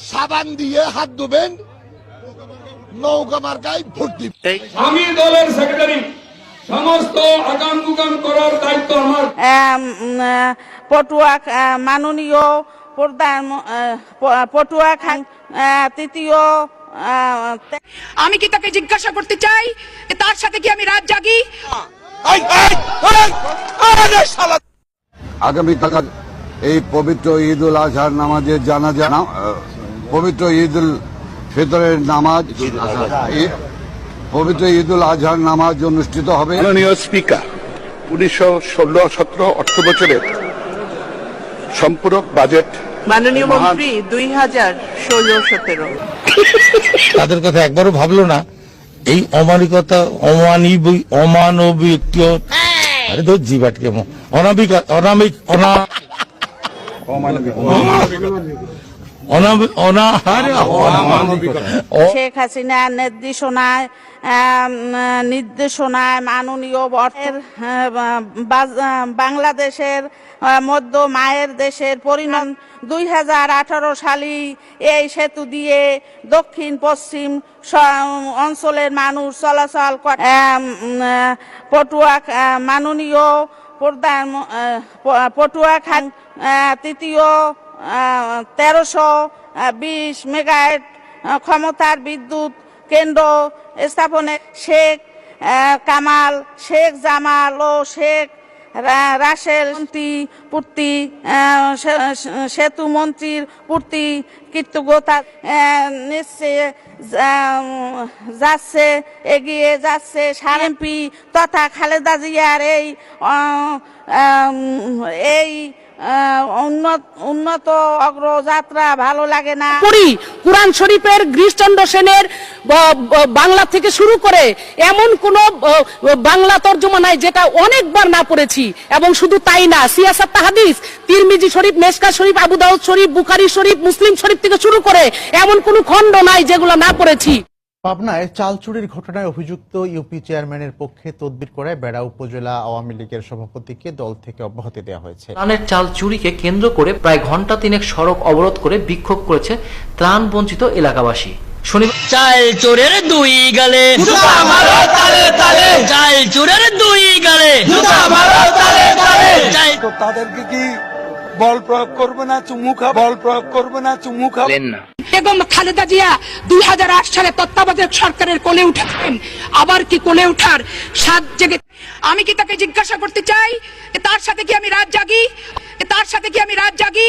সাবান দিয়ে হাত ধুবেন, নৌকা মার্কায় ভোট দিবেন। আমি দলের সেক্রেটারি, সমস্ত আগাম গুগাম করার দায়িত্ব আমার। পটুয়া মাননীয় প্রধান পটুয়া খান তৃতীয়। আমি কি তাকে জিজ্ঞাসা করতে চাই তার সাথে কি আমি রাত জাগি? আগামীকাল এই পবিত্র ঈদ উল আজহার নামাজের জানাজা, পবিত্র ঈদ উল ফিতরের নামাজ, পবিত্র ঈদ উল আজহার নামাজ অনুষ্ঠিত হবে। মাননীয় স্পিকার, 2016-17 অর্থ বছরের সম্পূরক বাজেট মাননীয় মন্ত্রী 2016-17 তাদের কথা একবারও ভাবলো না। এই অমানবিকতা, অমানবিক, আরে ধর জিবাটকে অনামিক অনামিক শেখ হাসিনার নির্দেশনায় মাননীয় বাংলাদেশের মধ্য মায়ের দেশের পরিণাম 2018 সালে এই সেতু দিয়ে দক্ষিণ পশ্চিম অঞ্চলের মানুষ চলাচল করে। পটুয়া মাননীয় প্রধান পটুয়া খান তৃতীয় 1320 মেগাওয়াট ক্ষমতার বিদ্যুৎ কেন্দ্র স্থাপনে শেখ কামাল, শেখ জামাল ও শেখ রাসেল পূর্তি সেতু মন্ত্রীর পূর্তি কৃতজ্ঞতা যাচ্ছে, এগিয়ে যাচ্ছে এমপি তথা খালেদা জিয়ার এই উন্নত অগ্রযাত্রা ভালো লাগে না। কুরআন শরীফের গিরিশচন্দ্র সেনের বাংলা থেকে শুরু করে এমন কোন বাংলা তর্জমা নাই যেটা অনেকবার না পড়েছি। এবং শুধু তাই না, সিয়াসাত হাদিস, তিরমিজি শরীফ, মেশকা শরীফ, আবু দাউদ শরীফ, বুখারী শরীফ, মুসলিম শরীফ থেকে শুরু করে এমন কোন খণ্ড নাই যেগুলো না পড়েছি। পাবনায় চাল চুরির ঘটনায় অভিযুক্ত ইউপি চেয়ারম্যানের পক্ষে তদবির করায় বেড়া উপজেলা আওয়ামী লীগের সভাপতিকে দল থেকে অব্যাহতি দেওয়া হয়েছে। ত্রাণের চাল চুরিকে কেন্দ্র করে প্রায় ঘন্টা তিনেক সড়ক অবরোধ করে বিক্ষোভ করেছে ত্রাণ বঞ্চিত এলাকাবাসী। শনিবার চাল চোরের দুই গালে চাল চোরের দুই গালে তাদেরকে কি বল প্রয়োগ করবে না, চুমুখা বল প্রয়োগ করবে না, চুমুখা না। বেগম খালেদা জিয়া 2008 সালে তত্ত্বাবধায়ক সরকারের কোলে উঠেছেন, আবার কি কোলে উঠার সাত জেগে। আমি কি তাকে জিজ্ঞাসা করতে চাই তার সাথে কি আমি রাত জাগি?